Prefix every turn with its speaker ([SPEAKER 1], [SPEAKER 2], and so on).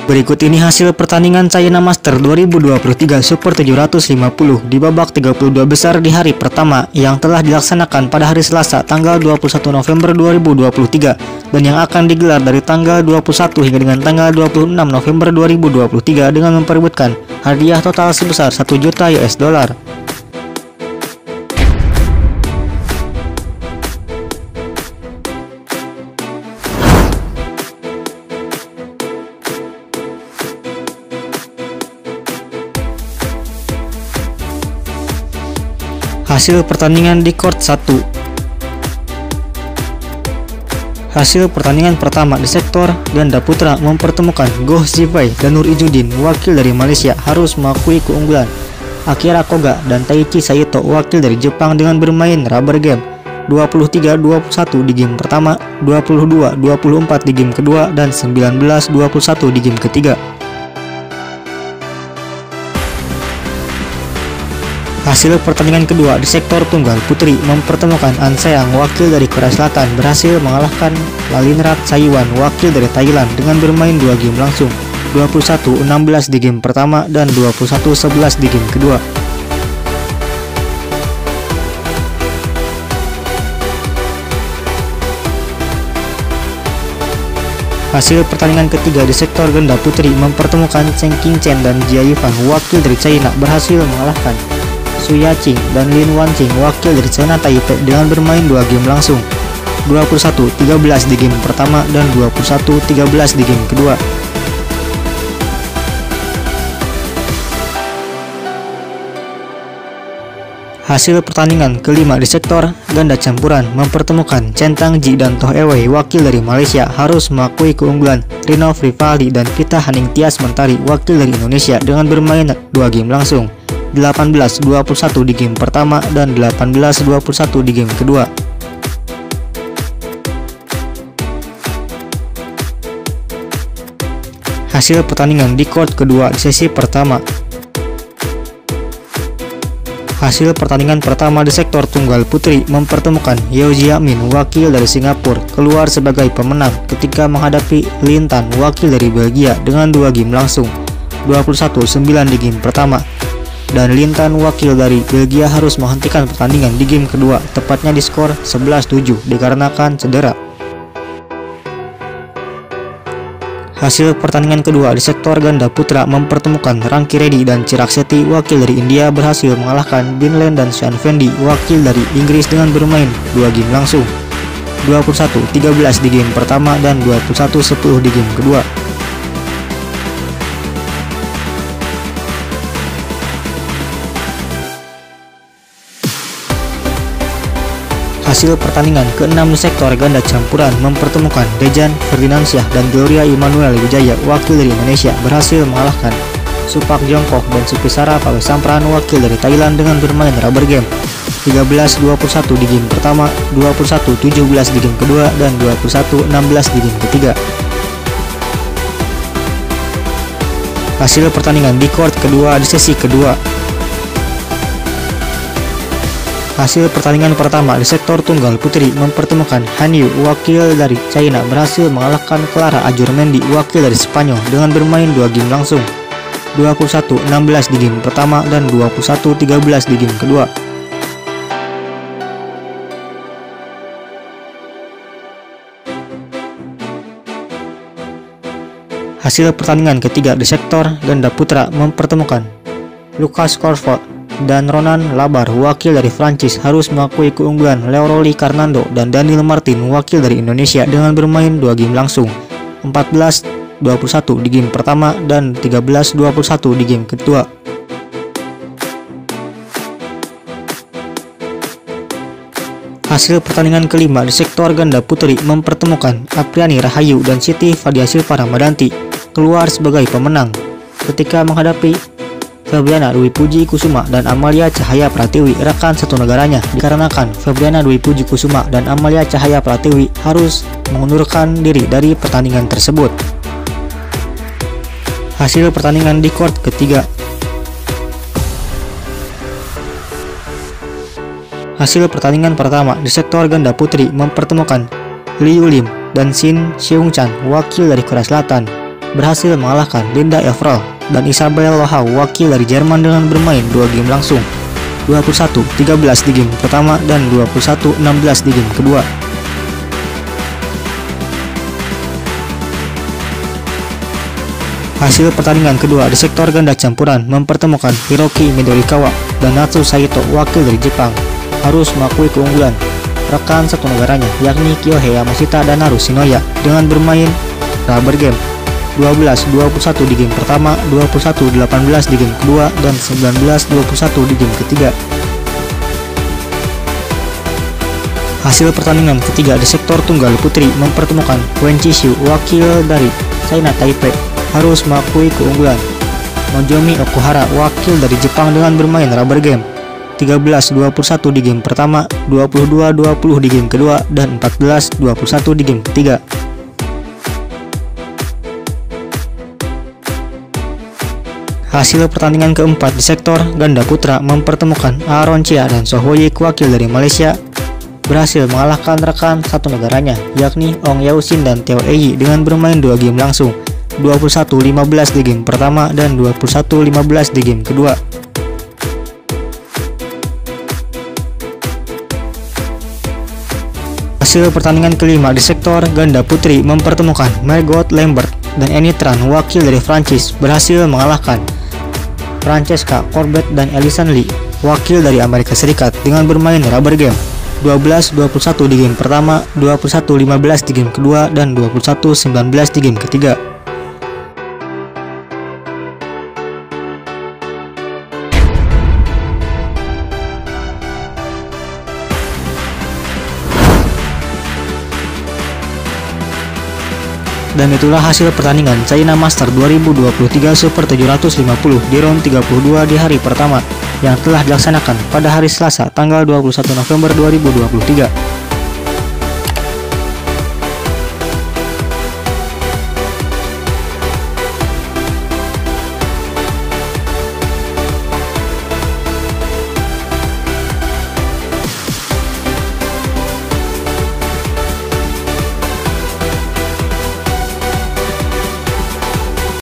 [SPEAKER 1] Berikut ini hasil pertandingan China Master 2023 Super 750 di babak 32 besar di hari pertama yang telah dilaksanakan pada hari Selasa tanggal 21 November 2023 dan yang akan digelar dari tanggal 21 hingga dengan tanggal 26 November 2023 dengan memperebutkan hadiah total sebesar 1 juta US dollar. Hasil pertandingan di court 1. Hasil pertandingan pertama di sektor ganda putra mempertemukan Goh Zhifei dan Nur Izzuddin wakil dari Malaysia harus mengakui keunggulan Akira Koga dan Taichi Saito wakil dari Jepang dengan bermain rubber game 23-21 di game pertama, 22-24 di game kedua, dan 19-21 di game ketiga. Hasil pertandingan kedua di sektor tunggal putri mempertemukan An Seang wakil dari Korea Selatan berhasil mengalahkan Lalinrat Saiwan wakil dari Thailand dengan bermain 2 game langsung 21-16 di game pertama dan 21-11 di game kedua. Hasil pertandingan ketiga di sektor ganda putri mempertemukan Chen Qingchen dan Jia Yifan wakil dari China berhasil mengalahkan Su Yaqing dan Lin Wanqing wakil dari China Taipei dengan bermain 2 game langsung 21-13 di game pertama dan 21-13 di game kedua. Hasil pertandingan kelima di sektor ganda campuran mempertemukan Chen Tangji dan Toh Ewei wakil dari Malaysia harus mengakui keunggulan Rino Rivaldi dan Pita Haningtyas Mentari wakil dari Indonesia dengan bermain 2 game langsung 18-21 di game pertama dan 18-21 di game kedua. Hasil pertandingan di court kedua di sesi pertama. Hasil pertandingan pertama di sektor tunggal putri mempertemukan Yeo Jia Min wakil dari Singapura keluar sebagai pemenang ketika menghadapi Lin Tan wakil dari Belgia dengan 2 game langsung 21-9 di game pertama. Dan Lin Tan wakil dari Belgia harus menghentikan pertandingan di game kedua tepatnya di skor 11-7 dikarenakan cedera. Hasil pertandingan kedua di sektor ganda putra mempertemukan Ranki Reddy dan Chirag Shetty wakil dari India berhasil mengalahkan Bin Lane dan Sean Fendi wakil dari Inggris dengan bermain 2 game langsung 21-13 di game pertama dan 21-10 di game kedua. Hasil pertandingan ke-6 di sektor ganda campuran mempertemukan Dejan Ferdinandsyah dan Gloria Immanuel Wijaya wakil dari Indonesia berhasil mengalahkan Supak Jongkoh dan Supisara Pawesampran wakil dari Thailand dengan bermain rubber game 13-21 di game pertama, 21-17 di game kedua, dan 21-16 di game ketiga. Hasil pertandingan di court kedua di sesi kedua. Hasil pertandingan pertama di sektor tunggal putri mempertemukan Han Yu wakil dari China berhasil mengalahkan Clara Azurmendi wakil dari Spanyol dengan bermain 2 game langsung 21-16 di game pertama dan 21-13 di game kedua. Hasil pertandingan ketiga di sektor ganda putra mempertemukan Lucas Corvo dan Ronan Labar wakil dari Prancis harus mengakui keunggulan Leoroli Karnando dan Daniel Martin wakil dari Indonesia dengan bermain 2 game langsung 14-21 di game pertama dan 13-21 di game kedua. Hasil pertandingan kelima di sektor ganda putri mempertemukan Apriani Rahayu dan Siti Fadia Silva Ramadanti keluar sebagai pemenang ketika menghadapi Febriana Dwi Puji Kusuma dan Amalia Cahaya Pratiwi rekan satu negaranya dikarenakan Febriana Dwi Puji Kusuma dan Amalia Cahaya Pratiwi harus mengundurkan diri dari pertandingan tersebut. Hasil pertandingan di court ketiga. Hasil pertandingan pertama di sektor ganda putri mempertemukan Liu Lim dan Shin Seung-chan wakil dari Korea Selatan berhasil mengalahkan Linda Everall dan Isabel Lohau wakil dari Jerman dengan bermain 2 game langsung, 21-13 di game pertama dan 21-16 di game kedua. Hasil pertandingan kedua di sektor ganda campuran mempertemukan Hiroki Midorikawa dan Natsu Saito wakil dari Jepang harus mengakui keunggulan rekan satu negaranya yakni Kyohei Yamashita dan Haru Shinoya dengan bermain rubber game 12-21 di game pertama, 21-18 di game kedua, dan 19-21 di game ketiga. Hasil pertandingan ketiga di sektor tunggal putri mempertemukan Wen Qixu wakil dari China Taipei harus mengakui keunggulan Nozomi Okuhara wakil dari Jepang dengan bermain rubber game 13-21 di game pertama, 22-20 di game kedua, dan 14-21 di game ketiga. Hasil pertandingan keempat di sektor ganda putra mempertemukan Aaron Chia dan Soh Woyik wakil dari Malaysia berhasil mengalahkan rekan satu negaranya yakni Ong Yao-shin dan Teo Eyi dengan bermain 2 game langsung, 21-15 di game pertama dan 21-15 di game kedua. Hasil pertandingan kelima di sektor ganda putri mempertemukan Margot Lambert dan Annie Tran wakil dari Prancis berhasil mengalahkan Francesca Corbett dan Alison Lee wakil dari Amerika Serikat dengan bermain rubber game 12-21 di game pertama, 21-15 di game kedua, dan 21-19 di game ketiga. Dan itulah hasil pertandingan China Master 2023 Super 750 di round 32 di hari pertama yang telah dilaksanakan pada hari Selasa tanggal 21 November 2023.